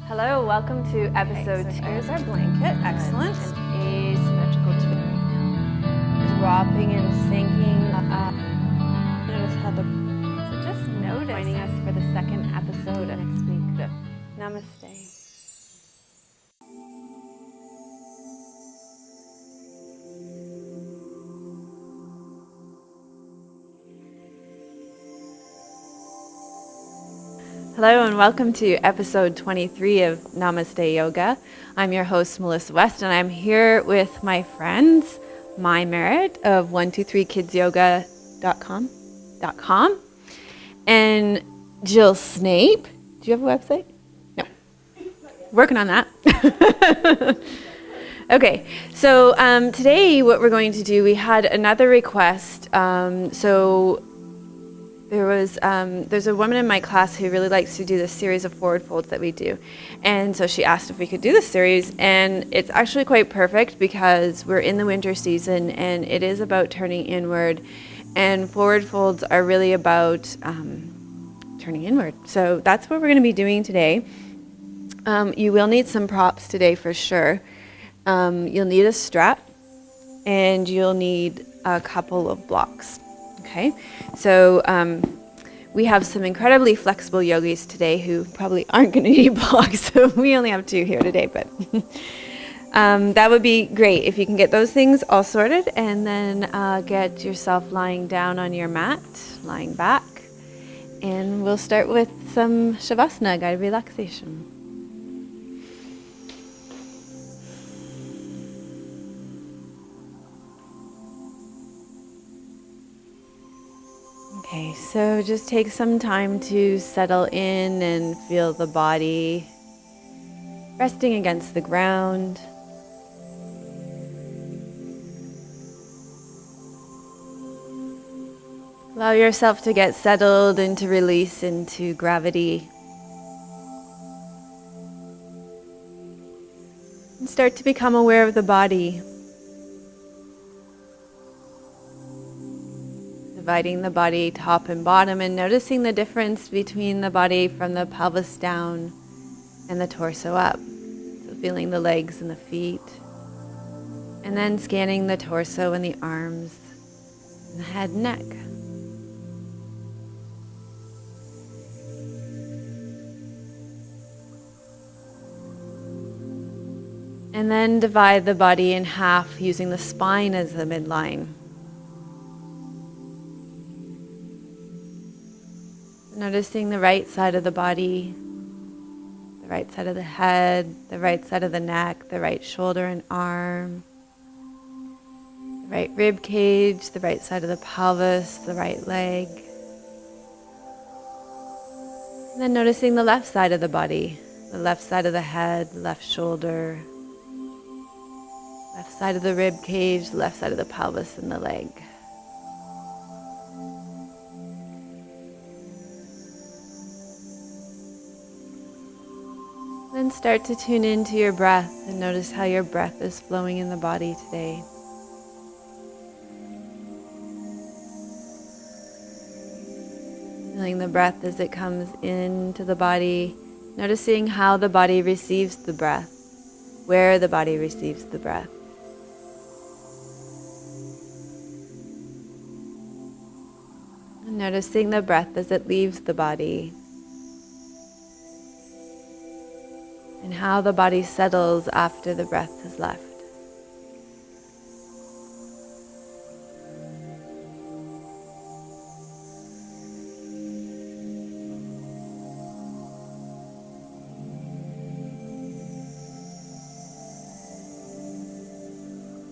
Hello, welcome to episode 2. There's our blanket, excellent. An asymmetrical twist. Dropping and sinking. Notice how So just notice. Joining us for the second episode next week. Namaste. Hello and welcome to episode 23 of Namaste Yoga. I'm your host Melissa West and I'm here with my friends, My Merit of 123kidsyoga.com and Jill Snape. Do you have a website? No. Working on that. Okay, so today what we're going to do, we had another request. There's a woman in my class who really likes to do this series of forward folds that we do. And so she asked if we could do this series, and it's actually quite perfect because we're in the winter season and it is about turning inward, and forward folds are really about turning inward. So that's what we're going to be doing today. You will need some props today for sure. You'll need a strap and you'll need a couple of blocks. Okay, so we have some incredibly flexible yogis today who probably aren't going to need blocks, so we only have 2 here today, but that would be great if you can get those things all sorted, and then get yourself lying down on your mat, lying back, and we'll start with some Shavasana, guided relaxation. Okay, so just take some time to settle in and feel the body resting against the ground. Allow yourself to get settled and to release into gravity. And start to become aware of the body. Dividing the body top and bottom and noticing the difference between the body from the pelvis down and the torso up. So feeling the legs and the feet. And then scanning the torso and the arms and the head and neck. And then divide the body in half using the spine as the midline. Noticing the right side of the body, the right side of the head, the right side of the neck, the right shoulder and arm, the right rib cage, the right side of the pelvis, the right leg. And then noticing the left side of the body, the left side of the head, left shoulder, left side of the rib cage, left side of the pelvis and the leg. Then start to tune into your breath and notice how your breath is flowing in the body today. Feeling the breath as it comes into the body, noticing how the body receives the breath, where the body receives the breath. And noticing the breath as it leaves the body. And how the body settles after the breath has left.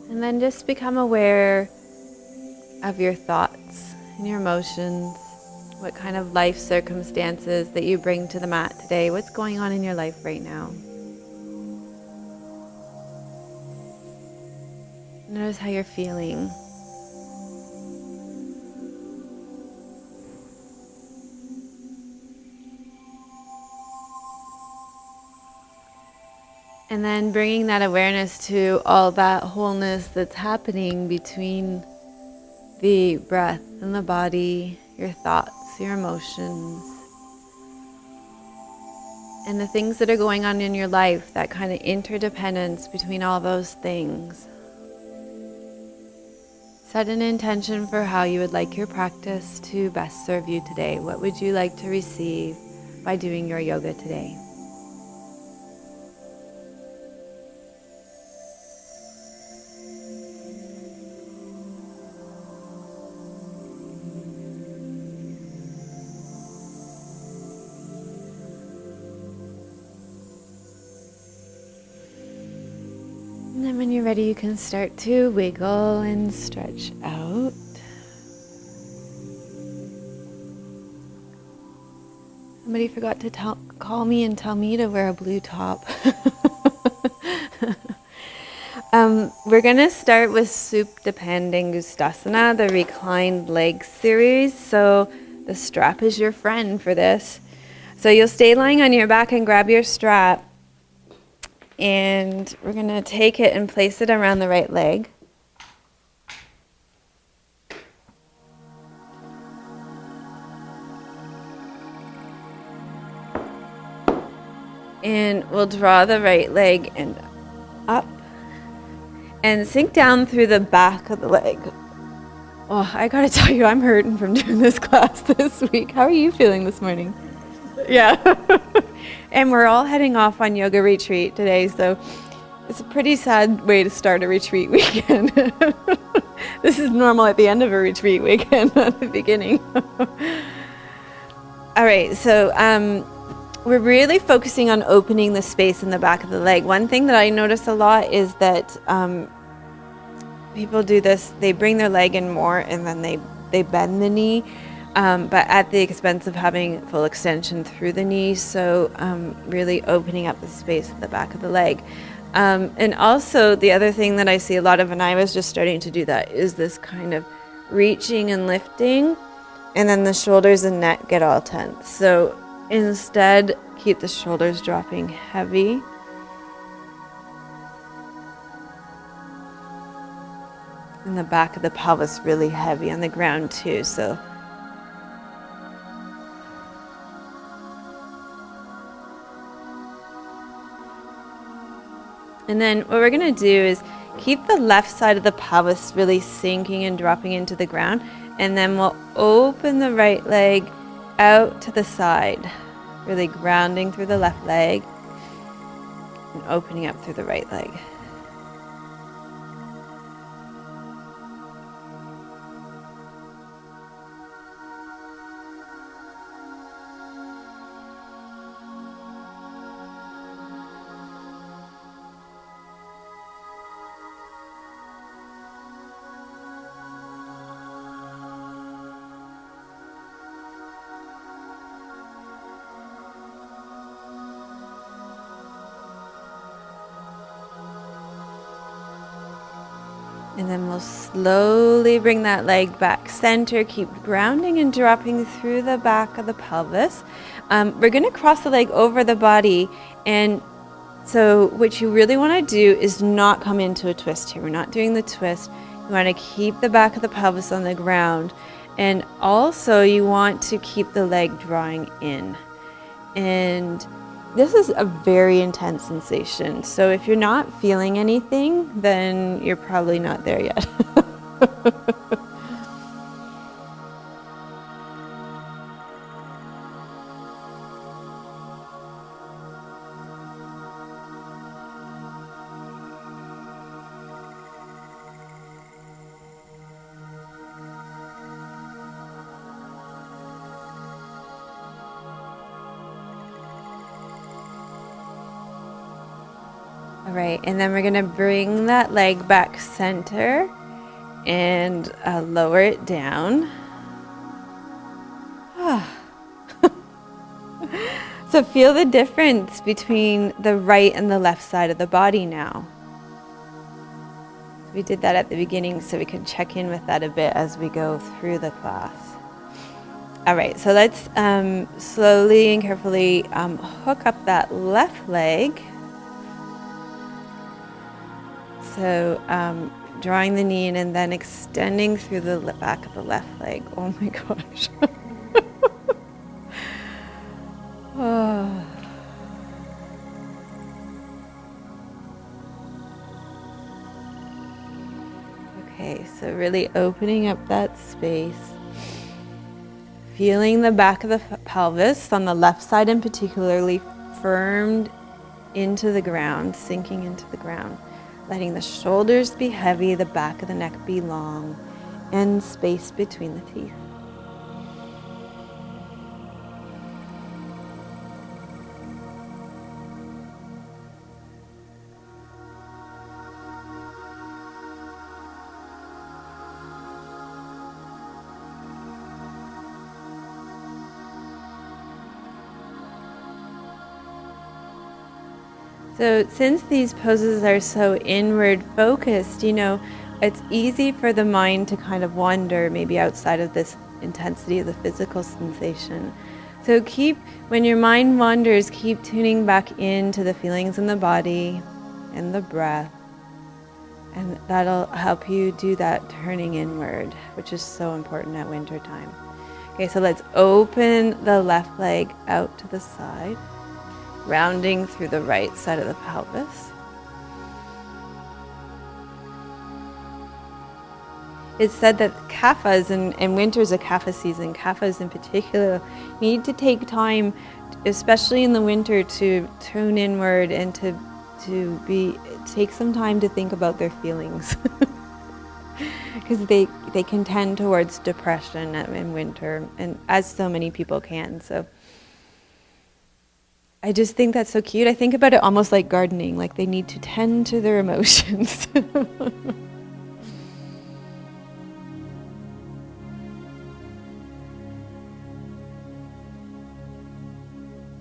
And then just become aware of your thoughts and your emotions. What kind of life circumstances that you bring to the mat today? What's going on in your life right now? Notice how you're feeling. And then bringing that awareness to all that wholeness that's happening between the breath and the body, your thoughts, your emotions. and the things that are going on in your life, that kind of interdependence between all those things. Set an intention for how you would like your practice to best serve you today. What would you like to receive by doing your yoga today? And then when you're ready, you can start to wiggle and stretch out. Somebody forgot to call me and tell me to wear a blue top. We're going to start with Supta Pandangustasana, the reclined leg series. So the strap is your friend for this. So you'll stay lying on your back and grab your strap. And we're going to take it and place it around the right leg. And we'll draw the right leg and up and sink down through the back of the leg. Oh, I gotta tell you, I'm hurting from doing this class this week. How are you feeling this morning? Yeah. And we're all heading off on yoga retreat today, so it's a pretty sad way to start a retreat weekend. This is normal at the end of a retreat weekend, not the beginning. All right, so we're really focusing on opening the space in the back of the leg. One thing that I notice a lot is that people do this, they bring their leg in more and then they bend the knee. But at the expense of having full extension through the knee, so really opening up the space at the back of the leg. And also the other thing that I see a lot of, and I was just starting to do that, is this kind of reaching and lifting, and then the shoulders and neck get all tense. So instead, keep the shoulders dropping heavy. And the back of the pelvis really heavy on the ground too, so and then what we're going to do is keep the left side of the pelvis really sinking and dropping into the ground. And then we'll open the right leg out to the side, really grounding through the left leg and opening up through the right leg. And then we'll slowly bring that leg back center. Keep grounding and dropping through the back of the pelvis. We're going to cross the leg over the body. And so what you really want to do is not come into a twist here. We're not doing the twist. You want to keep the back of the pelvis on the ground. And also you want to keep the leg drawing in. And this is a very intense sensation. So if you're not feeling anything, then you're probably not there yet. All right, and then we're going to bring that leg back center and lower it down. So feel the difference between the right and the left side of the body now. We did that at the beginning, so we can check in with that a bit as we go through the class. All right, so let's slowly and carefully hook up that left leg. So drawing the knee in and then extending through the back of the left leg. Oh my gosh. Oh. Okay, so really opening up that space. Feeling the back of the pelvis on the left side in particularly firmed into the ground, sinking into the ground. Letting the shoulders be heavy, the back of the neck be long, and space between the teeth. So since these poses are so inward focused, it's easy for the mind to kind of wander maybe outside of this intensity of the physical sensation. So when your mind wanders, keep tuning back into the feelings in the body and the breath. And that'll help you do that turning inward, which is so important at winter time. Okay, so let's open the left leg out to the side. Rounding through the right side of the pelvis. It's said that kaphas, and winter's a kapha season, kaphas in particular, need to take time, especially in the winter, to tune inward and to take some time to think about their feelings. Because they can tend towards depression in winter, and as so many people can. So I just think that's so cute. I think about it almost like gardening, like they need to tend to their emotions.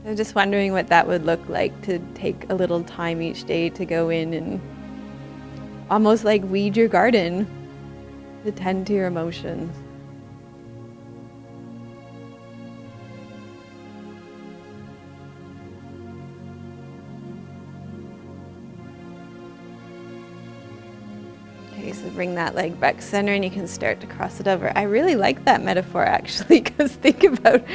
I'm just wondering what that would look like, to take a little time each day to go in and almost like weed your garden, to tend to your emotions. Okay, so bring that leg back center and you can start to cross it over. I really like that metaphor actually, because think about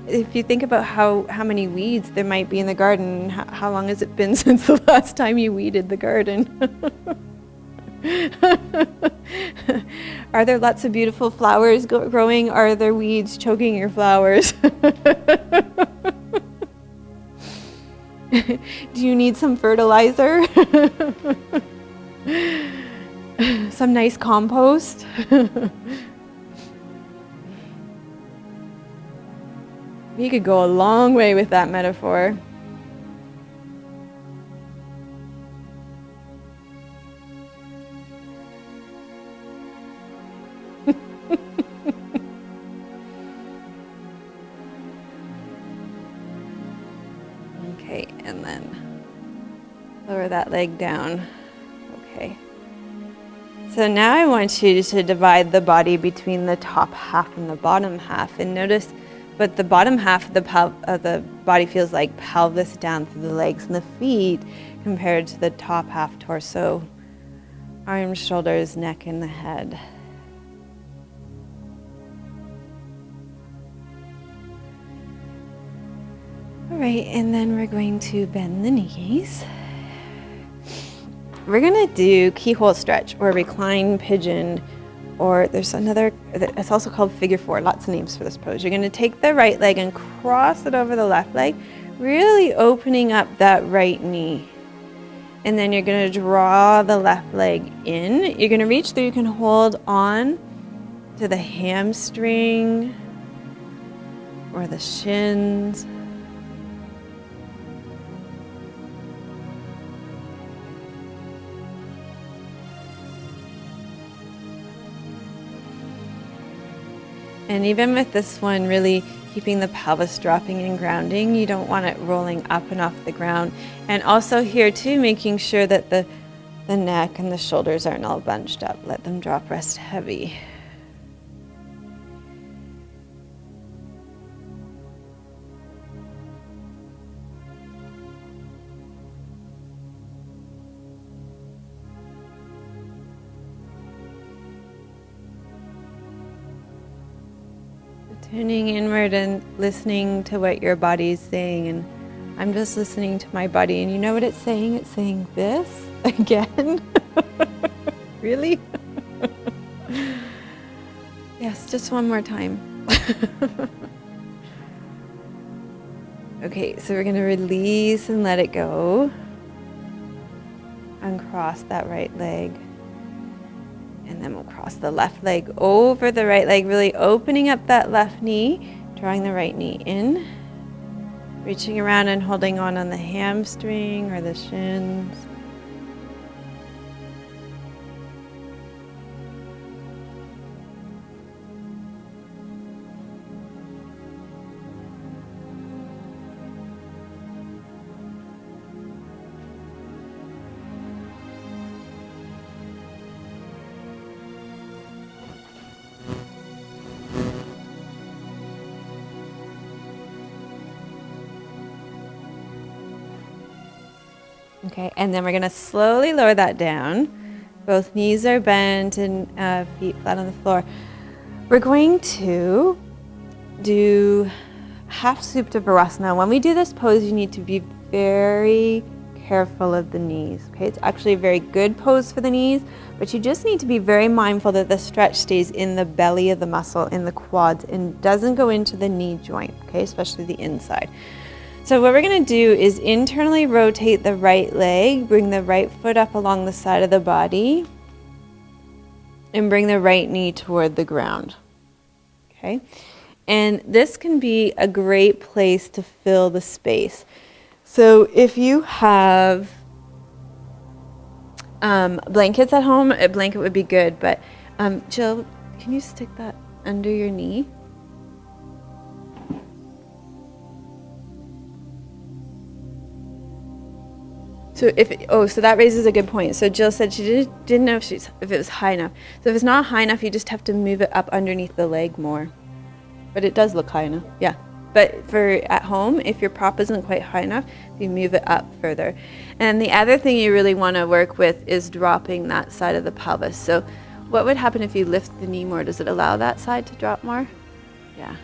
if you think about how many weeds there might be in the garden, how long has it been since the last time you weeded the garden? Are there lots of beautiful flowers growing? Are there weeds choking your flowers? Do you need some fertilizer? Some nice compost? You could go a long way with that metaphor. Okay, and then lower that leg down. Okay. So now I want you to divide the body between the top half and the bottom half, and notice what the bottom half of the body feels like: pelvis down through the legs and the feet, compared to the top half: torso, arms, shoulders, neck, and the head. All right, and then we're going to bend the knees. We're going to do keyhole stretch or reclined pigeon, or there's another, it's also called figure four, lots of names for this pose. You're going to take the right leg and cross it over the left leg, really opening up that right knee. And then you're going to draw the left leg in. You're going to reach through, you can hold on to the hamstring or the shins. And even with this one, really keeping the pelvis dropping and grounding. You don't want it rolling up and off the ground. And also here too, making sure that the neck and the shoulders aren't all bunched up. Let them drop, rest heavy. Tuning inward and listening to what your body's saying. And I'm just listening to my body, and you know what it's saying? It's saying this again. Really? Yes, just one more time. Okay, so we're going to release and let it go. Uncross that right leg. And then we'll cross the left leg over the right leg, really opening up that left knee, drawing the right knee in, reaching around and holding on the hamstring or the shins. Okay, and then we're going to slowly lower that down. Both knees are bent and feet flat on the floor. We're going to do half Supta Virasana. When we do this pose, you need to be very careful of the knees. Okay, it's actually a very good pose for the knees, but you just need to be very mindful that the stretch stays in the belly of the muscle, in the quads, and doesn't go into the knee joint, okay, especially the inside. So what we're going to do is internally rotate the right leg, bring the right foot up along the side of the body, and bring the right knee toward the ground. Okay? And this can be a great place to fill the space. So if you have blankets at home, a blanket would be good, but Jill, can you stick that under your knee? So that raises a good point. So Jill said she didn't know if it was high enough. So if it's not high enough, you just have to move it up underneath the leg more. But it does look high enough, yeah. But for at home, if your prop isn't quite high enough, you move it up further. And the other thing you really want to work with is dropping that side of the pelvis. So what would happen if you lift the knee more? Does it allow that side to drop more? Yeah.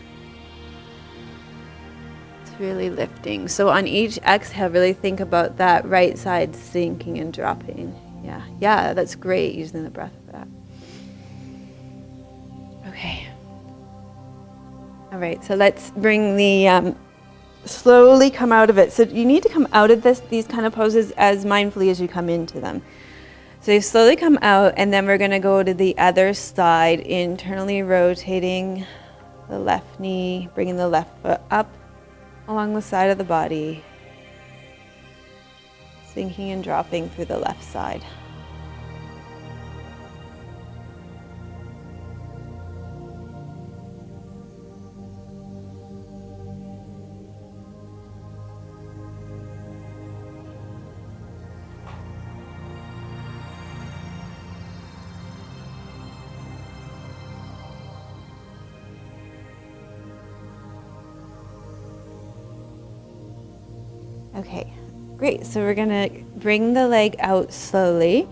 Really lifting. So on each exhale, really think about that right side sinking and dropping. Yeah, that's great, using the breath for that. Okay. All right, so let's bring the, slowly come out of it. So you need to come out of these kind of poses as mindfully as you come into them. So you slowly come out, and then we're gonna go to the other side, internally rotating the left knee, bringing the left foot up along the side of the body, sinking and dropping through the left side. Okay, great. So we're gonna bring the leg out slowly,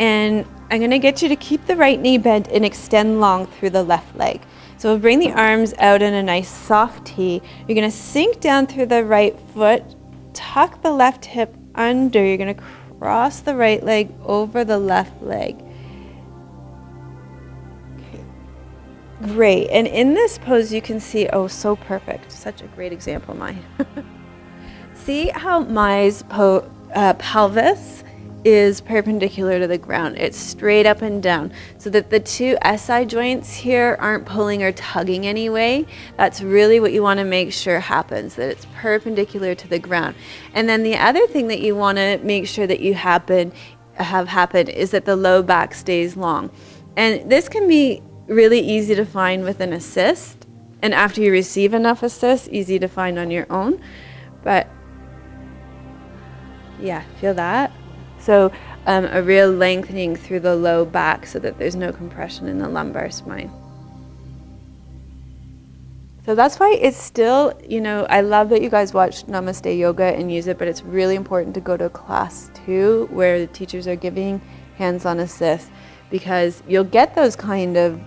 and I'm gonna get you to keep the right knee bent and extend long through the left leg. So we'll bring the arms out in a nice soft T. You're gonna sink down through the right foot, tuck the left hip under. You're gonna cross the right leg over the left leg. Okay. Great, and in this pose you can see, oh, so perfect. Such a great example, Mai. See how Mai's pelvis is perpendicular to the ground. It's straight up and down, so that the two SI joints here aren't pulling or tugging anyway. That's really what you want to make sure happens, that it's perpendicular to the ground. And then the other thing that you want to make sure that you have happen is that the low back stays long. And this can be really easy to find with an assist, and after you receive enough assist, easy to find on your own. But yeah, feel that? So a real lengthening through the low back so that there's no compression in the lumbar spine. So that's why it's still, I love that you guys watch Namaste Yoga and use it, but it's really important to go to a class too where the teachers are giving hands-on assist, because you'll get those kind of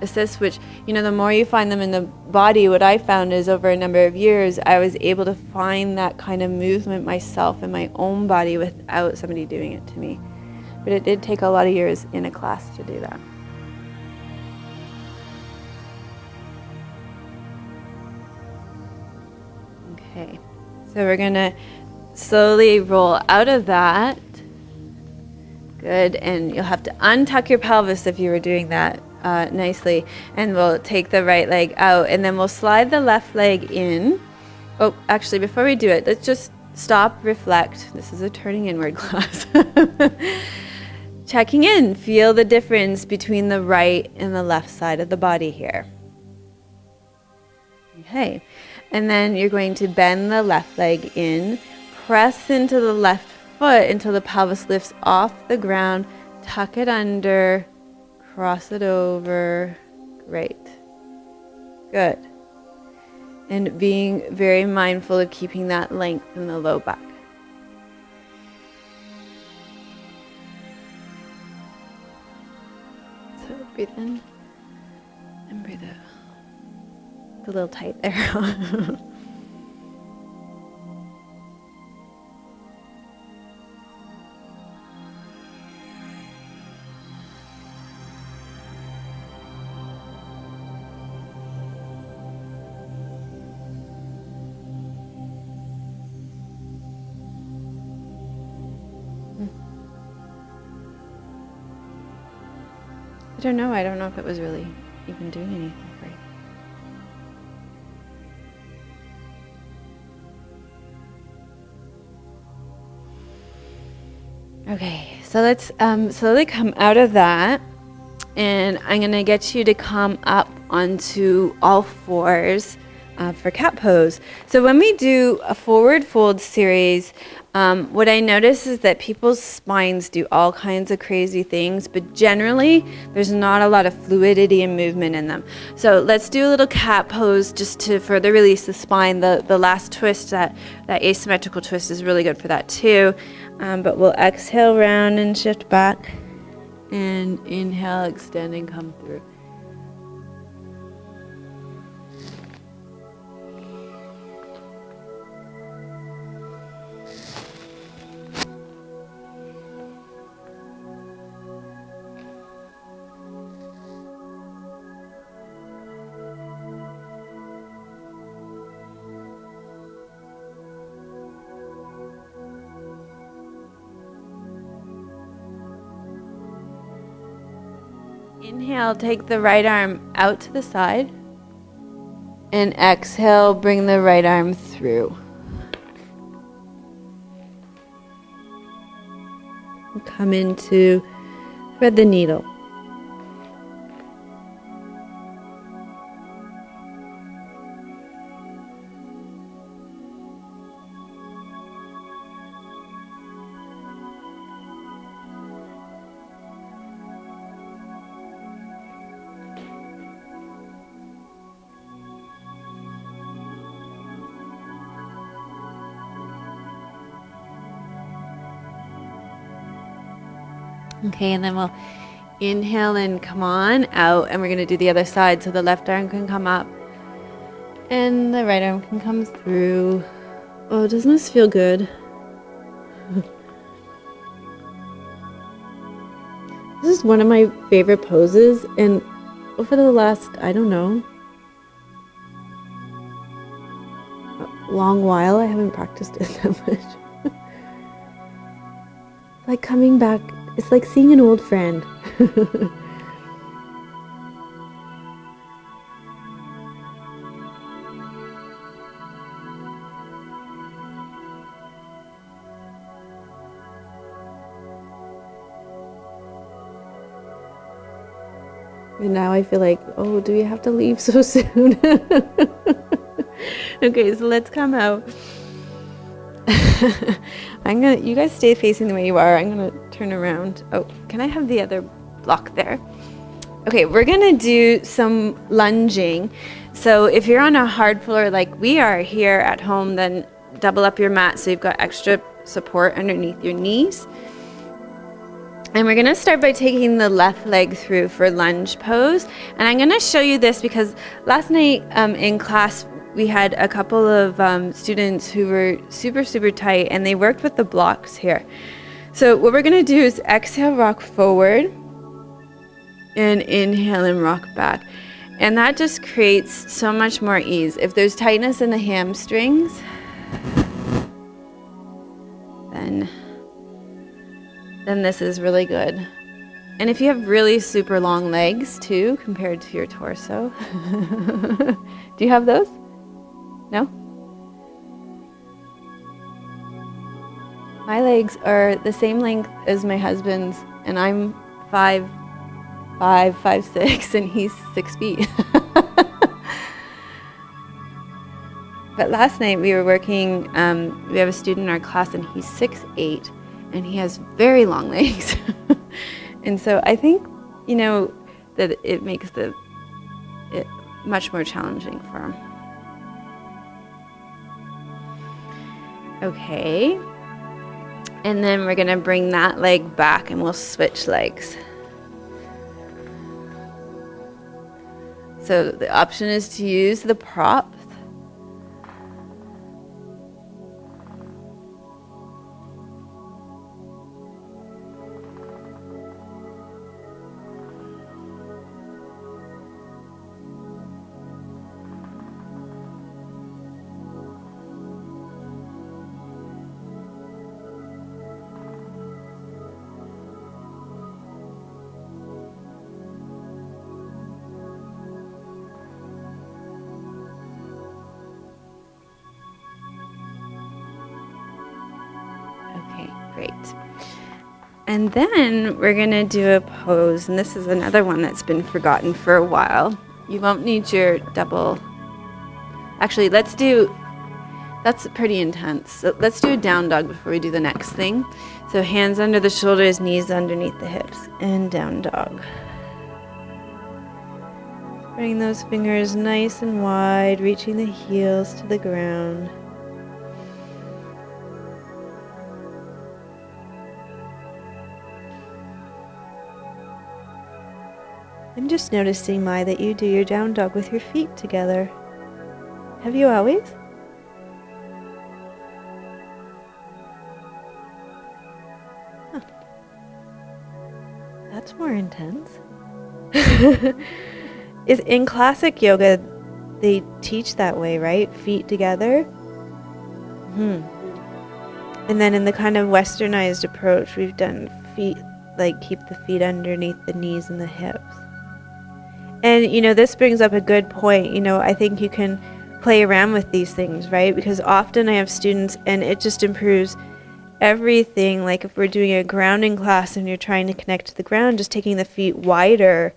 assists, which, the more you find them in the body, what I found is over a number of years, I was able to find that kind of movement myself in my own body without somebody doing it to me. but it did take a lot of years in a class to do that. Okay, so we're gonna slowly roll out of that. Good, and you'll have to untuck your pelvis if you were doing that nicely. And we'll take the right leg out, and then we'll slide the left leg in. Oh, actually, before we do it, let's just stop, reflect. This is a turning inward class. Checking in, feel the difference between the right and the left side of the body here. Okay, and then you're going to bend the left leg in, press into the left foot until the pelvis lifts off the ground, tuck it under, cross it over. Great. Good. And being very mindful of keeping that length in the low back. So breathe in and breathe out. It's a little tight there. I don't know. I don't know if it was really even doing anything for you. Okay, so let's slowly come out of that, and I'm going to get you to come up onto all fours for cat pose. So when we do a forward fold series, what I notice is that people's spines do all kinds of crazy things, but generally there's not a lot of fluidity and movement in them. So let's do a little cat pose just to further release the spine. The last twist, that asymmetrical twist, is really good for that too. But we'll exhale round and shift back, and inhale, extend and come through. Inhale, take the right arm out to the side, and exhale, bring the right arm through. Come into thread the needle. Okay, and then we'll inhale and come on out, and we're going to do the other side. So the left arm can come up and the right arm can come through. Oh, doesn't this feel good? This is one of my favorite poses, and over the last, I don't know, a long while, I haven't practiced it that much. Like coming back. It's like seeing an old friend. And now I feel like, oh, do we have to leave so soon? Okay, so let's come out. You guys stay facing the way you are. I'm gonna turn around. Oh, can I have the other block there? Okay, we're gonna do some lunging. So if you're on a hard floor like we are here at home, then double up your mat so you've got extra support underneath your knees. And we're gonna start by taking the left leg through for lunge pose. And I'm gonna show you this because last night in class, we had a couple of students who were super, super tight, and they worked with the blocks here. So what we're going to do is exhale, rock forward, and inhale and rock back. And that just creates so much more ease. If there's tightness in the hamstrings, then this is really good. And if you have really super long legs too, compared to your torso, do you have those? No? My legs are the same length as my husband's, and I'm 5'5", 5'6", and he's 6 feet. But last night we were working, we have a student in our class and he's 6'8", and he has very long legs. And so I think, that it makes it much more challenging for him. Okay. And then we're going to bring that leg back and we'll switch legs. So the option is to use the props. Great. And then we're going to do a pose, and this is another one that's been forgotten for a while. You won't need your double. Actually, that's pretty intense. So let's do a down dog before we do the next thing. So hands under the shoulders, knees underneath the hips, and down dog. Spreading those fingers nice and wide, reaching the heels to the ground. I'm just noticing, Mai, that you do your down dog with your feet together. Have you always? Huh. That's more intense. Is in classic yoga, they teach that way, right? Feet together. And then in the kind of westernized approach, we've done feet, like keep the feet underneath the knees and the hips. And, this brings up a good point. I think you can play around with these things, right? Because often I have students and it just improves everything. Like if we're doing a grounding class and you're trying to connect to the ground, just taking the feet wider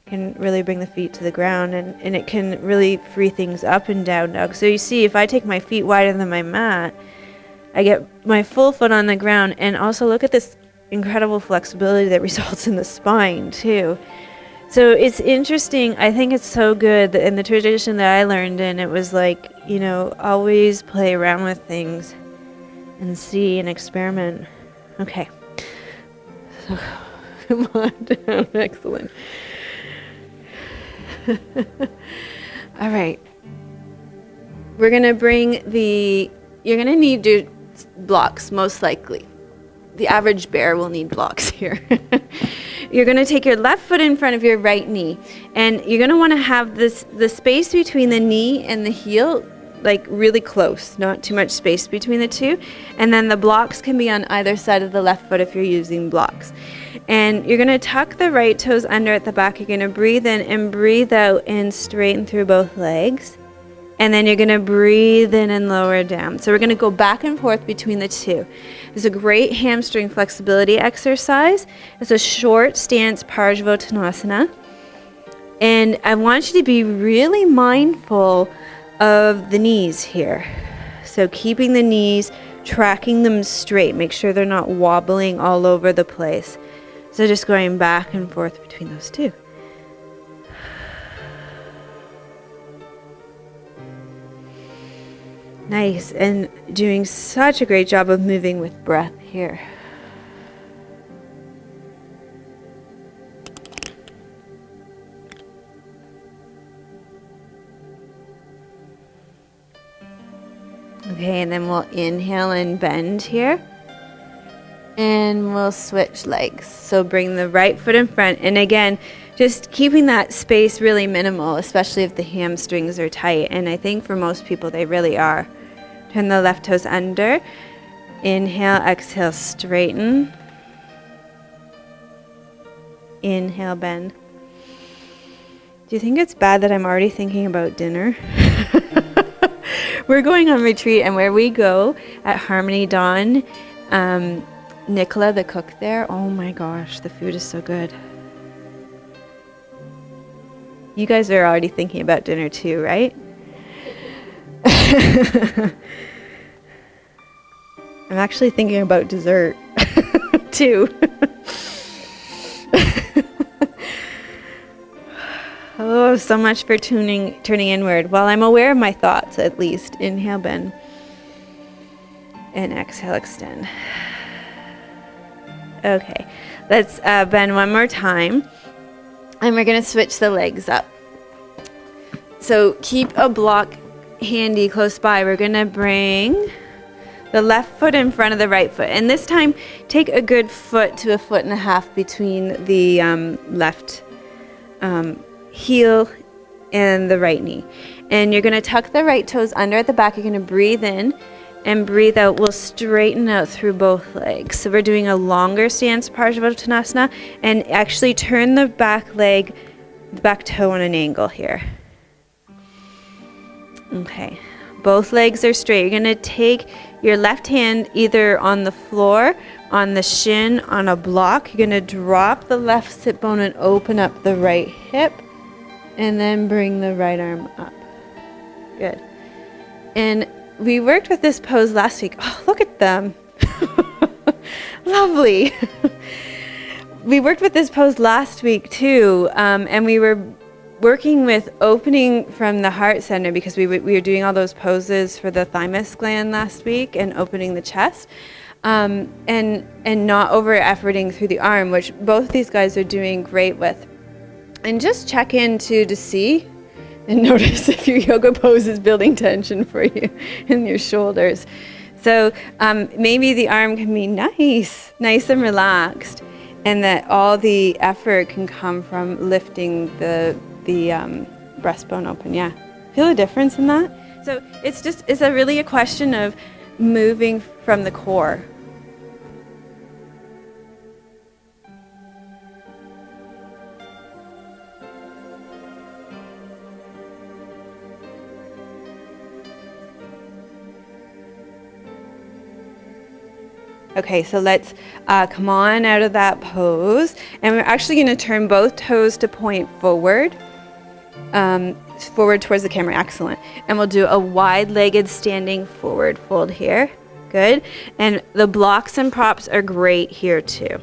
can really bring the feet to the ground, and it can really free things up in down dog. So you see, if I take my feet wider than my mat, I get my full foot on the ground, and also look at this incredible flexibility that results in the spine too. So it's interesting. I think it's so good that in the tradition that I learned in, it was like, always play around with things and see and experiment. Okay. So, come on down. Excellent. All right. We're going to you're going to need your blocks, most likely. The average bear will need blocks here. You're going to take your left foot in front of your right knee, and you're going to want to have the space between the knee and the heel like really close, not too much space between the two. And then the blocks can be on either side of the left foot if you're using blocks. And you're going to tuck the right toes under at the back. You're going to breathe in and breathe out and straighten through both legs. And then you're going to breathe in and lower down. So we're going to go back and forth between the two. It's a great hamstring flexibility exercise. It's a short stance Parsvottanasana. And I want you to be really mindful of the knees here. So keeping the knees, tracking them straight. Make sure they're not wobbling all over the place. So just going back and forth between those two. Nice, and doing such a great job of moving with breath here. Okay, and then we'll inhale and bend here. And we'll switch legs. So bring the right foot in front. And again, just keeping that space really minimal, especially if the hamstrings are tight. And I think for most people, they really are. Turn the left toes under. Inhale, exhale, straighten. Inhale, bend. Do you think it's bad that I'm already thinking about dinner? We're going on retreat, and where we go at Harmony Dawn, Nicola, the cook there, oh my gosh, the food is so good. You guys are already thinking about dinner too, right? I'm actually thinking about dessert too. Oh, so much for turning inward. Well, I'm aware of my thoughts, at least. Inhale, bend. And exhale, extend. Okay, let's bend one more time. And we're going to switch the legs up. So keep a block handy close by. We're going to bring the left foot in front of the right foot. And this time, take a good foot to 1.5 feet between the left heel and the right knee. And you're going to tuck the right toes under at the back. You're going to breathe in and breathe out. We'll straighten out through both legs. So we're doing a longer stance, Parsvottanasana, and actually turn the back leg, the back toe on an angle here. Okay, both legs are straight. You're going to take your left hand either on the floor, on the shin, on a block. You're going to drop the left sit bone and open up the right hip, and then bring the right arm up. Good. And we worked with this pose last week. Oh, look at them. Lovely. We worked with this pose last week too, and we were working with opening from the heart center because we were doing all those poses for the thymus gland last week and opening the chest, and not over efforting through the arm, which both these guys are doing great with. And just check in to see and notice if your yoga pose is building tension for you in your shoulders. So maybe the arm can be nice and relaxed, and that all the effort can come from lifting the breastbone open. Yeah, feel a difference in that? So it's really a question of moving from the core. Okay, so let's come on out of that pose, and we're actually going to turn both toes to point forward, forward towards the camera. Excellent. And we'll do a wide-legged standing forward fold here. Good. And the blocks and props are great here too.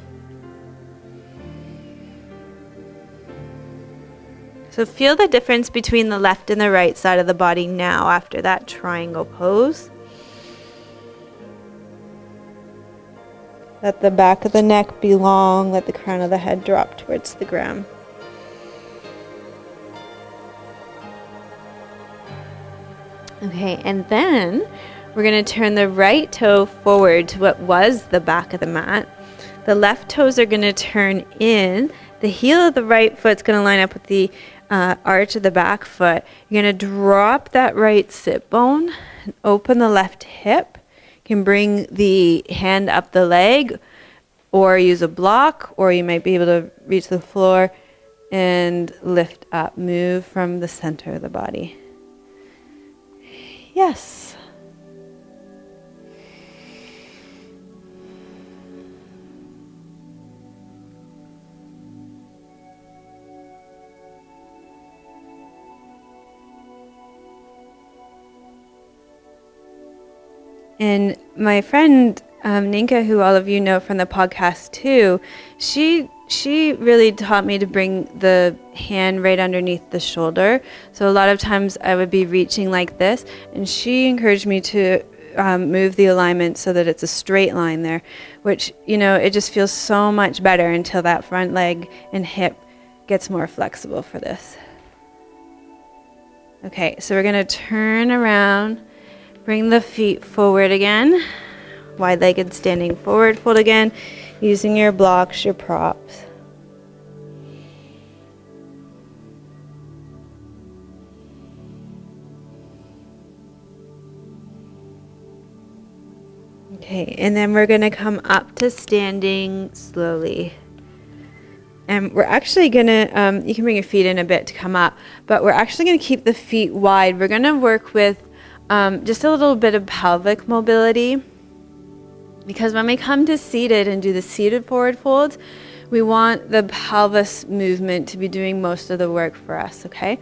So feel the difference between the left and the right side of the body now after that triangle pose. Let the back of the neck be long. Let the crown of the head drop towards the ground. Okay, and then we're going to turn the right toe forward to what was the back of the mat. The left toes are going to turn in. The heel of the right foot's going to line up with the arch of the back foot. You're going to drop that right sit bone and open the left hip. Can bring the hand up the leg or use a block, or you might be able to reach the floor and lift up. Move from the center of the body. Yes. And my friend Ninka, who all of you know from the podcast too, she really taught me to bring the hand right underneath the shoulder. So a lot of times I would be reaching like this, and she encouraged me to move the alignment so that it's a straight line there, which, it just feels so much better until that front leg and hip gets more flexible for this. Okay, so we're going to turn around. Bring the feet forward again. Wide-legged standing forward fold again, using your blocks, your props. Okay, and then we're going to come up to standing slowly. And we're actually going to, you can bring your feet in a bit to come up, but we're actually going to keep the feet wide. We're going to work with just a little bit of pelvic mobility, because when we come to seated and do the seated forward folds, we want the pelvis movement to be doing most of the work for us, okay?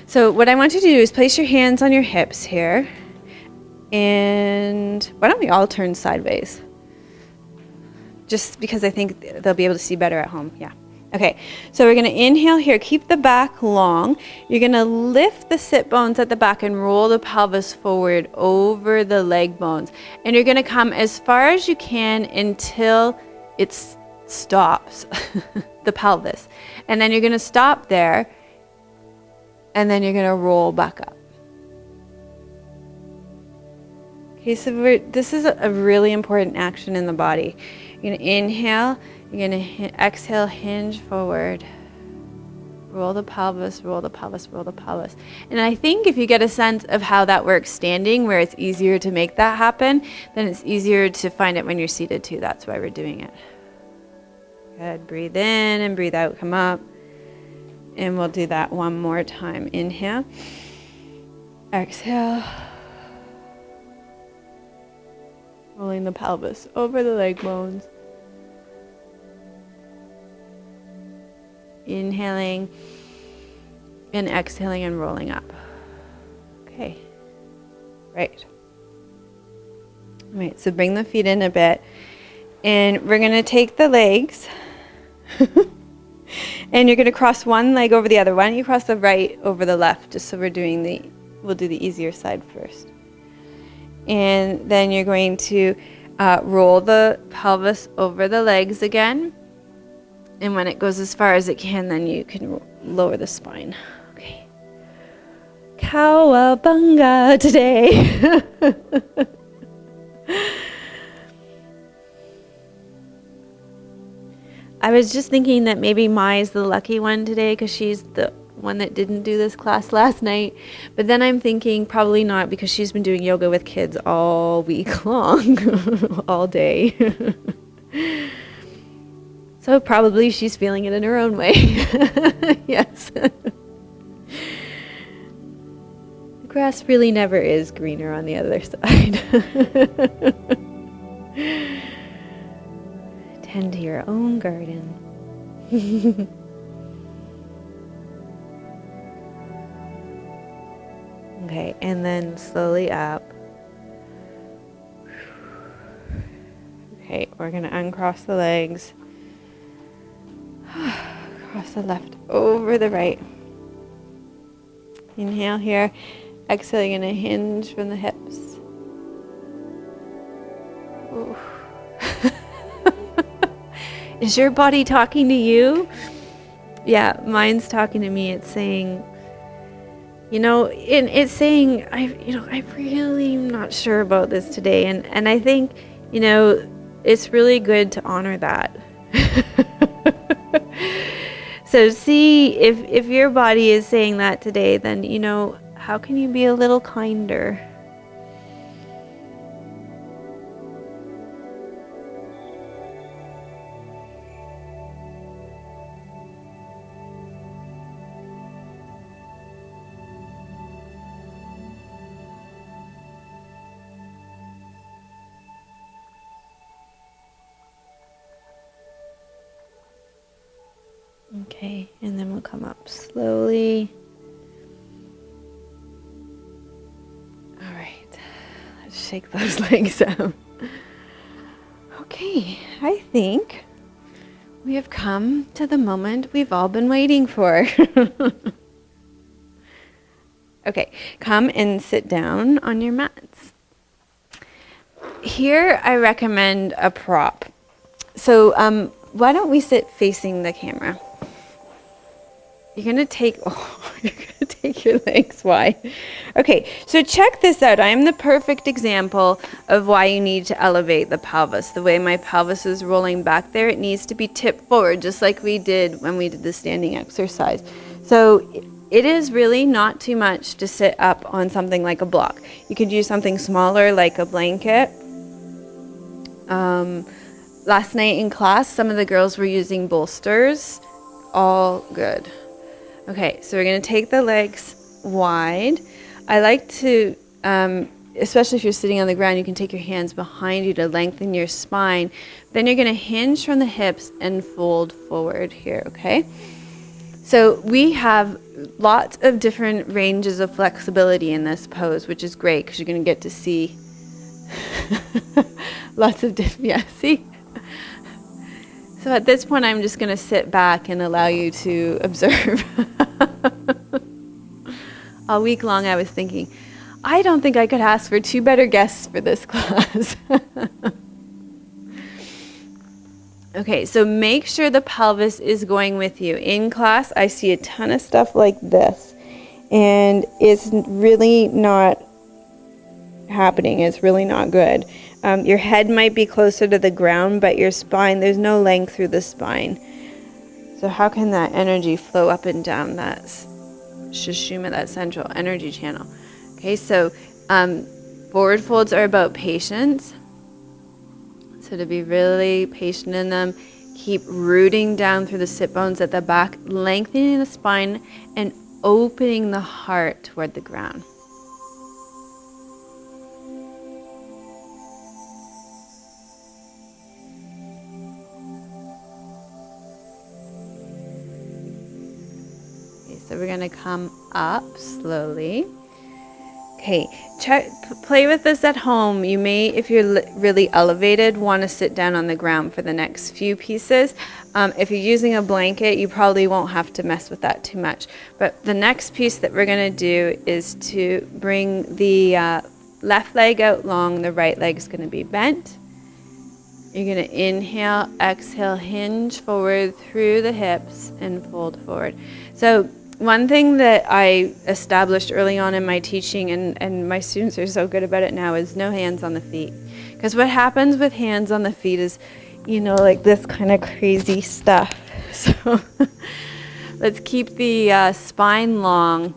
So what I want you to do is place your hands on your hips here. And why don't we all turn sideways? Just because I think they'll be able to see better at home. Yeah. Okay. So we're going to inhale here. Keep the back long. You're going to lift the sit bones at the back and roll the pelvis forward over the leg bones. And you're going to come as far as you can until it stops, the pelvis. And then you're going to stop there. And then you're going to roll back up. Okay, so this is a really important action in the body. You're going to inhale, you're going to exhale, hinge forward. Roll the pelvis, roll the pelvis, roll the pelvis. And I think if you get a sense of how that works standing, where it's easier to make that happen, then it's easier to find it when you're seated too. That's why we're doing it. Good, breathe in and breathe out, come up. And we'll do that one more time. Inhale, exhale. Rolling the pelvis over the leg bones. Inhaling and exhaling and rolling up. Okay. Right. All right, so bring the feet in a bit. And we're going to take the legs. And you're going to cross one leg over the other. Why don't you cross the right over the left, just so we'll do the easier side first. And then you're going to roll the pelvis over the legs again. And when it goes as far as it can, then you can lower the spine. Okay. Cowabunga today. I was just thinking that maybe Mai's the lucky one today because she's the one that didn't do this class last night. But then I'm thinking probably not, because she's been doing yoga with kids all week long, all day. So probably she's feeling it in her own way. Yes. The grass really never is greener on the other side. Tend to your own garden. Okay, and then slowly up. Okay, we're going to uncross the legs. Cross the left over the right. Inhale here. Exhale, you're going to hinge from the hips. Ooh. Is your body talking to you? Yeah, mine's talking to me. It's saying, it's saying, I really am not sure about this today. And I think, it's really good to honor that. So see if your body is saying that today, then, how can you be a little kinder? Okay, and then we'll come up slowly. All right, let's shake those legs out. Okay, I think we have come to the moment we've all been waiting for. Okay, come and sit down on your mats. Here I recommend a prop. So why don't we sit facing the camera? You're going to take, You're going to take your legs wide. Okay, so check this out. I am the perfect example of why you need to elevate the pelvis. The way my pelvis is rolling back there, it needs to be tipped forward, just like we did when we did the standing exercise. So it is really not too much to sit up on something like a block. You could use something smaller like a blanket. Last night in class, some of the girls were using bolsters. All good. Okay, so we're going to take the legs wide. I like to, especially if you're sitting on the ground, you can take your hands behind you to lengthen your spine. Then you're going to hinge from the hips and fold forward here, okay? So we have lots of different ranges of flexibility in this pose, which is great because you're going to get to see lots of different, yeah, see? So at this point, I'm just going to sit back and allow you to observe. All week long, I was thinking, I don't think I could ask for two better guests for this class. Okay, so make sure the pelvis is going with you. In class, I see a ton of stuff like this, and it's really not happening. It's really not good. Your head might be closer to the ground, but your spine, there's no length through the spine. So how can that energy flow up and down that Sushumna, that central energy channel? Okay, so forward folds are about patience. So to be really patient in them, keep rooting down through the sit bones at the back, lengthening the spine and opening the heart toward the ground. So we're going to come up slowly. Okay, play with this at home. You may, if you're really elevated, want to sit down on the ground for the next few pieces. If you're using a blanket, you probably won't have to mess with that too much. But the next piece that we're going to do is to bring the left leg out long. The right leg is going to be bent. You're going to inhale, exhale, hinge forward through the hips and fold forward. So one thing that I established early on in my teaching, and my students are so good about it now, is no hands on the feet. Because what happens with hands on the feet is, like this kind of crazy stuff. So let's keep the spine long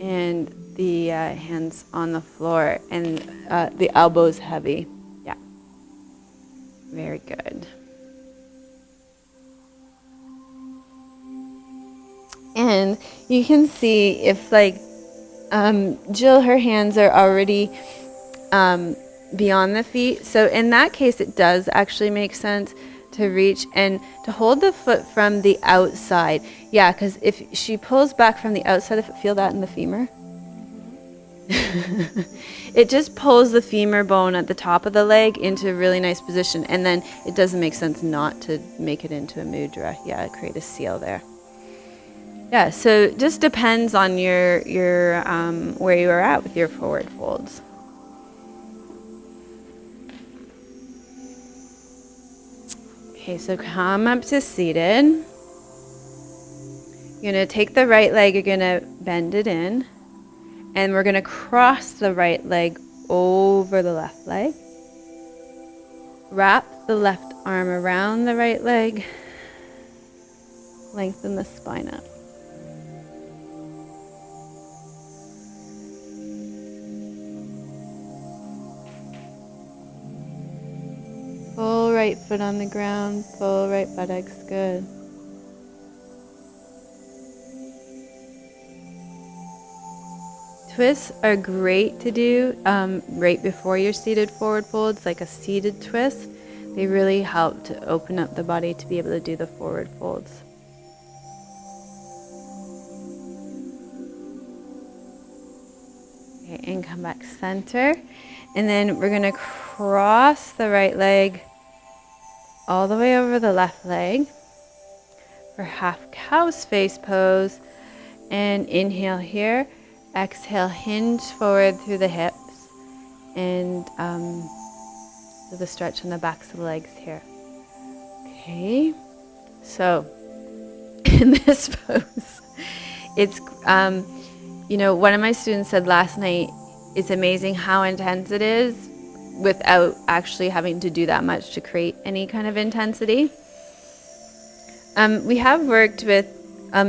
and the hands on the floor and the elbows heavy. Yeah. Very good. And you can see if Jill, her hands are already beyond the feet. So in that case, it does actually make sense to reach and to hold the foot from the outside. Yeah, because if she pulls back from the outside, feel that in the femur? It just pulls the femur bone at the top of the leg into a really nice position. And then it doesn't make sense not to make it into a mudra. Yeah, create a seal there. Yeah, so it just depends on your where you are at with your forward folds. Okay, so come up to seated. You're going to take the right leg, you're going to bend it in, and we're going to cross the right leg over the left leg. Wrap the left arm around the right leg. Lengthen the spine up. Full right foot on the ground, full right buttocks, good. Twists are great to do right before your seated forward folds, like a seated twist. They really help to open up the body to be able to do the forward folds. Okay, and come back center. And then we're going to cross the right leg all the way over the left leg for half cow's face pose. And inhale here. Exhale, hinge forward through the hips. And do the stretch on the backs of the legs here. Okay. So, in this pose, It's, one of my students said last night, it's amazing how intense it is without actually having to do that much to create any kind of intensity. We have worked with,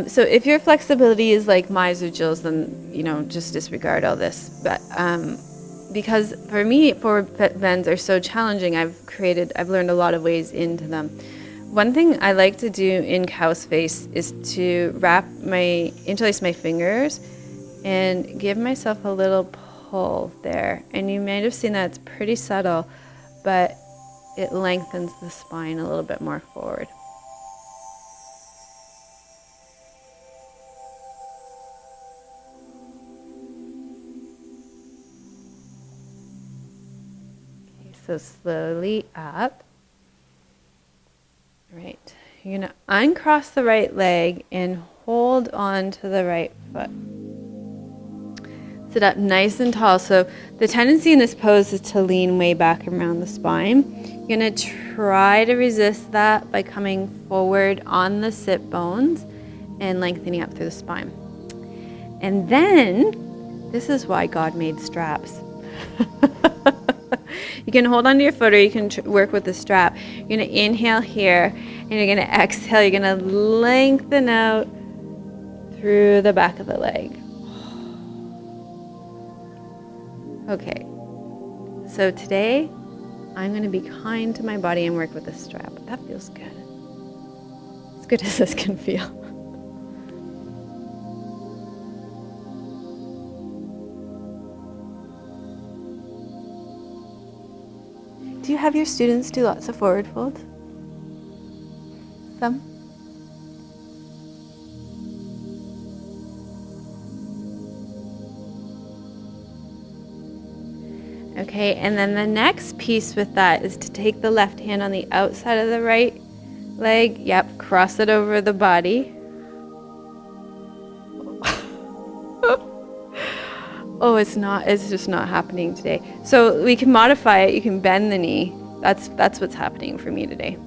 so if your flexibility is like Mai's or Jill's, then, just disregard all this. But because for me, forward bends are so challenging, I've learned a lot of ways into them. One thing I like to do in cow's face is to interlace my fingers and give myself a little pull there. And you might have seen that it's pretty subtle, but it lengthens the spine a little bit more forward. So slowly up. Right. You're going to uncross the right leg and hold on to the right foot. Sit up nice and tall. So the tendency in this pose is to lean way back around the spine. You're going to try to resist that by coming forward on the sit bones and lengthening up through the spine. And then, this is why God made straps. You can hold onto your foot or you can work with the strap. You're going to inhale here and you're going to exhale. You're going to lengthen out through the back of the leg. Okay, so today I'm going to be kind to my body and work with the strap. That feels good. As good as this can feel. Do you have your students do lots of forward folds? Some? Okay, and then the next piece with that is to take the left hand on the outside of the right leg. Yep, cross it over the body. Oh, it's just not happening today. So we can modify it. You can bend the knee. That's what's happening for me today.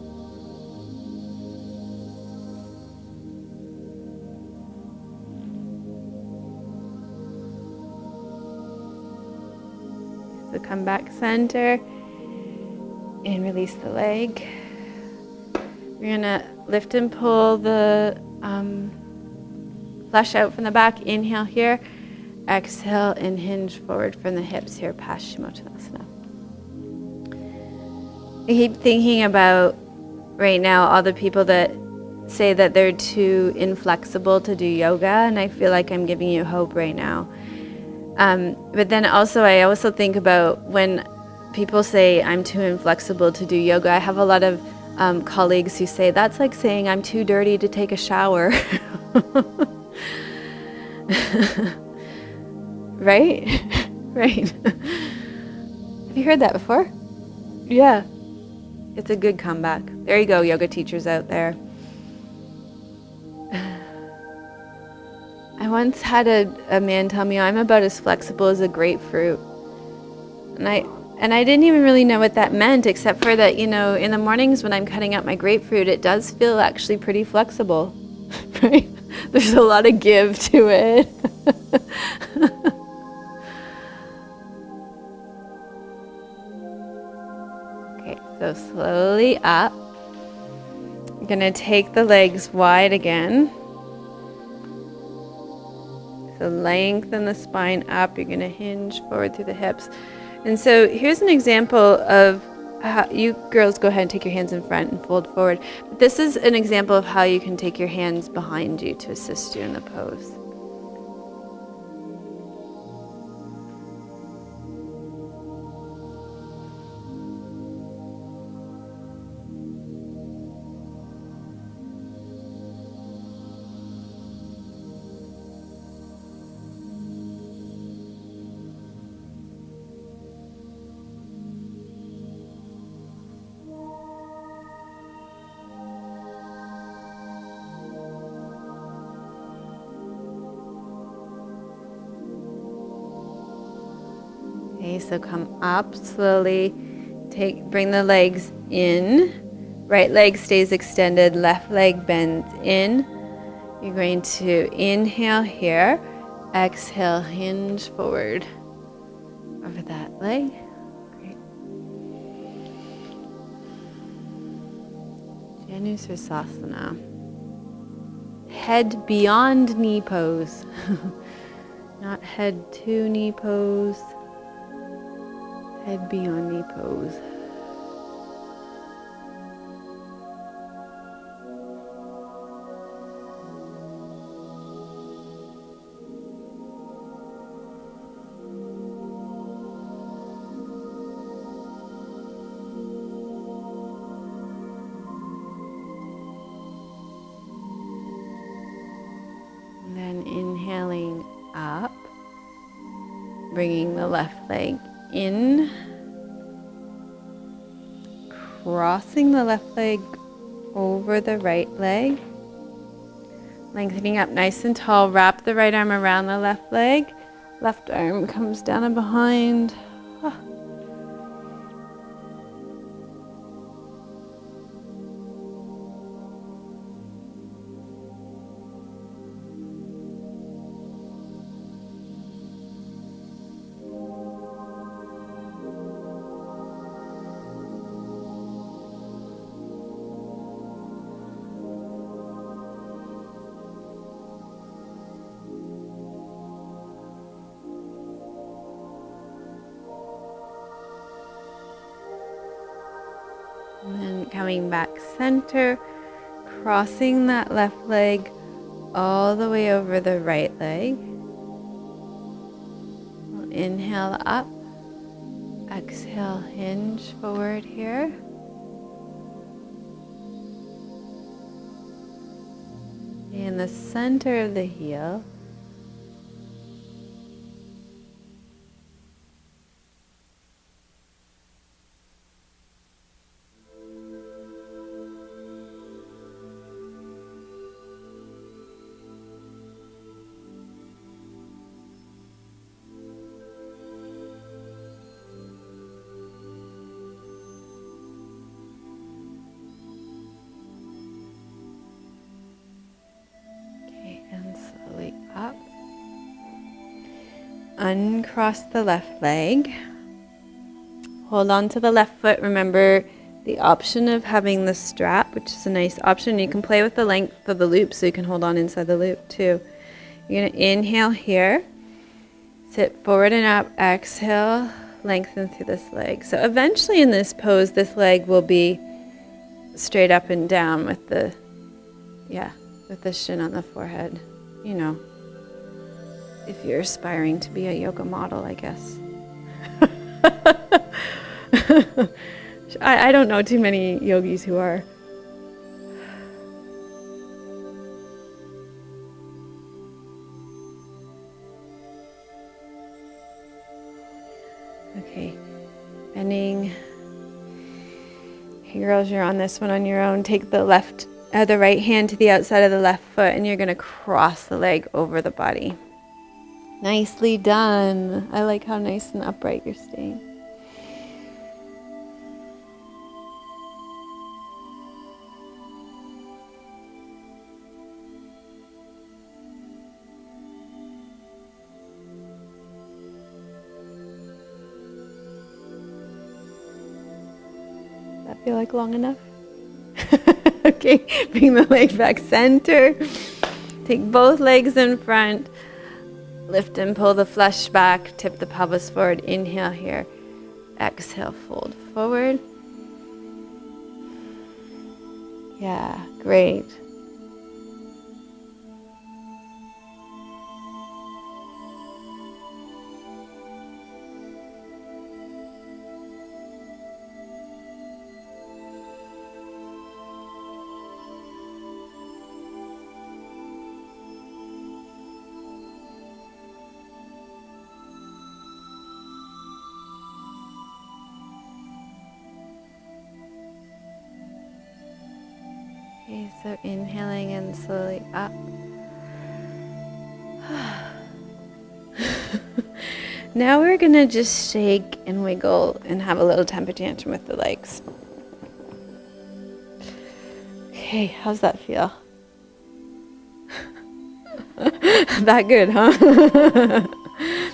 So come back center and release the leg. We're gonna lift and pull the flesh out from the back. Inhale here. Exhale and hinge forward from the hips here, Parsvottanasana. I keep thinking about right now all the people that say that they're too inflexible to do yoga, and I feel like I'm giving you hope right now. But then I also think about when people say I'm too inflexible to do yoga. I have a lot of colleagues who say that's like saying I'm too dirty to take a shower. Right? Right. Have you heard that before? Yeah. It's a good comeback. There you go, yoga teachers out there. I once had a man tell me I'm about as flexible as a grapefruit. And I didn't even really know what that meant, except for that, in the mornings when I'm cutting up my grapefruit, it does feel actually pretty flexible. Right? There's a lot of give to it. So slowly up. You're going to take the legs wide again. So lengthen the spine up. You're going to hinge forward through the hips. And so here's an example of how you girls go ahead and take your hands in front and fold forward. But this is an example of how you can take your hands behind you to assist you in the pose. Okay, so come up slowly. Bring the legs in. Right leg stays extended, left leg bends in. You're You're going to inhale here, exhale, hinge forward over that leg. Great. Shavasana. Head beyond knee pose. Not head to knee pose. Head beyond knee pose. Then inhaling up, bringing the left leg in, crossing the left leg over the right leg, lengthening up nice and tall, wrap the right arm around the left leg, left arm comes down and behind. And then coming back center, crossing that left leg all the way over the right leg. We'll inhale up, exhale, hinge forward here. In the center of the heel. Up. Uncross the left leg. Hold on to the left foot. Remember the option of having the strap, which is a nice option. You can play with the length of the loop so you can hold on inside the loop too. You're going to inhale here. Sit forward and up. Exhale. Lengthen through this leg. So eventually in this pose, this leg will be straight up and down with the shin on the forehead. You know, if you're aspiring to be a yoga model, I guess. I don't know too many yogis who are. Okay, bending. Hey girls, you're on this one on your own. Take the right hand to the outside of the left foot, and you're going to cross the leg over the body. Nicely done. I like how nice and upright you're staying. Does that feel like long enough? Okay, bring the leg back center. Take both legs in front. Lift and pull the flesh back. Tip the pelvis forward. Inhale here. Exhale, fold forward. Yeah, great. Okay, so inhaling and slowly up. Now we're going to just shake and wiggle and have a little temper tantrum with the legs. Okay, how's that feel? That good, huh?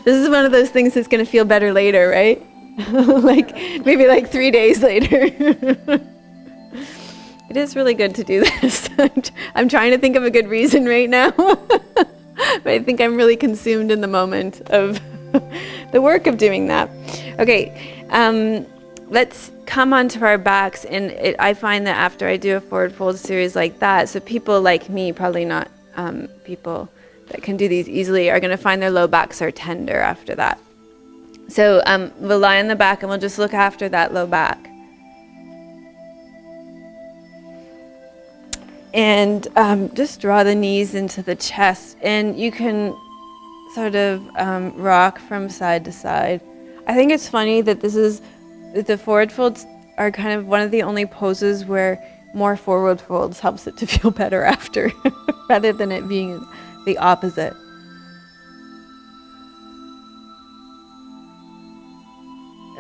This is one of those things that's going to feel better later, right? Maybe like 3 days later. It is really good to do this. I'm trying to think of a good reason right now. But I think I'm really consumed in the moment of the work of doing that. Okay, let's come onto our backs. And I find that after I do a forward fold series like that, so people like me, probably not people that can do these easily, are going to find their low backs are tender after that. So we'll lie on the back and we'll just look after that low back. And just draw the knees into the chest, and you can sort of rock from side to side. I think it's funny that the forward folds are kind of one of the only poses where more forward folds helps it to feel better after, rather than it being the opposite.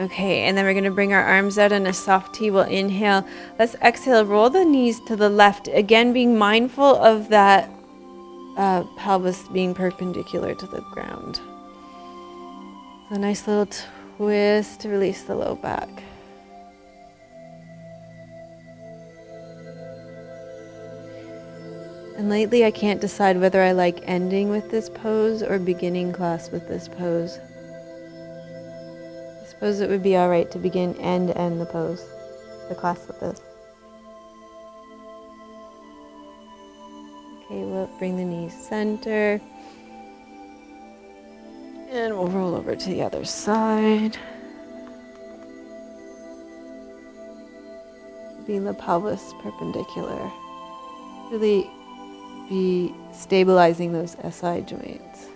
Okay, and then we're going to bring our arms out in a soft T. We'll inhale. Let's exhale, roll the knees to the left. Again, being mindful of that pelvis being perpendicular to the ground. A nice little twist to release the low back. And lately I can't decide whether I like ending with this pose or beginning class with this pose. I suppose it would be alright to begin and end the class with this. Okay, we'll bring the knees center. And we'll roll over to the other side. Keeping the pelvis perpendicular. Really be stabilizing those SI joints.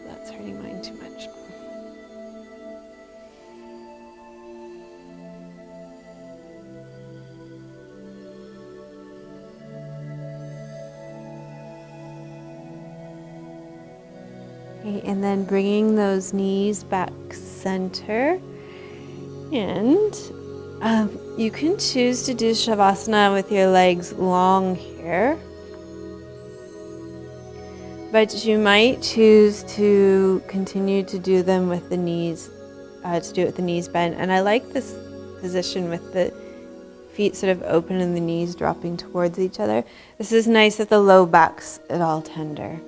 That's hurting mine too much. Okay, and then bringing those knees back center, and you can choose to do Shavasana with your legs long here, but you might choose to continue to do them with the knees, bent. And I like this position with the feet sort of open and the knees dropping towards each other. This is nice that the low back's at all tender.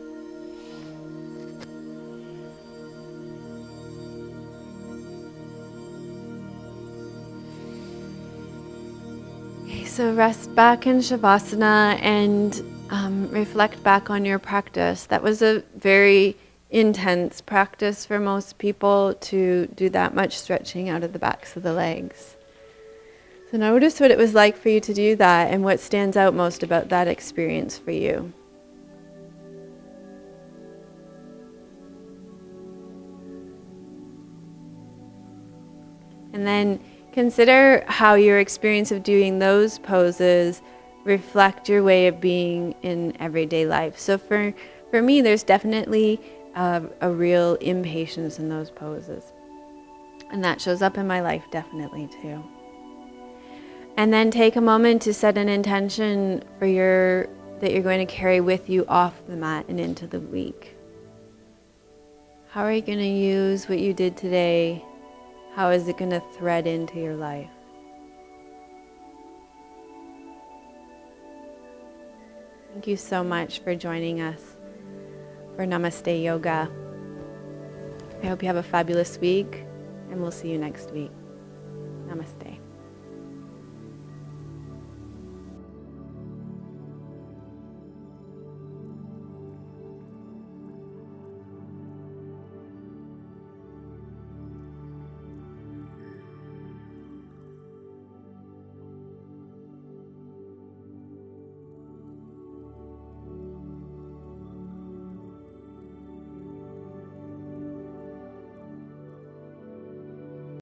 So rest back in Shavasana and reflect back on your practice. That was a very intense practice for most people to do that much stretching out of the backs of the legs. So notice what it was like for you to do that and what stands out most about that experience for you. And then consider how your experience of doing those poses reflect your way of being in everyday life. So for me, there's definitely a real impatience in those poses. And that shows up in my life definitely too. And then take a moment to set an intention that you're going to carry with you off the mat and into the week. How are you going to use what you did today? How is it going to thread into your life? Thank you so much for joining us for Namaste Yoga. I hope you have a fabulous week, and we'll see you next week. Namaste.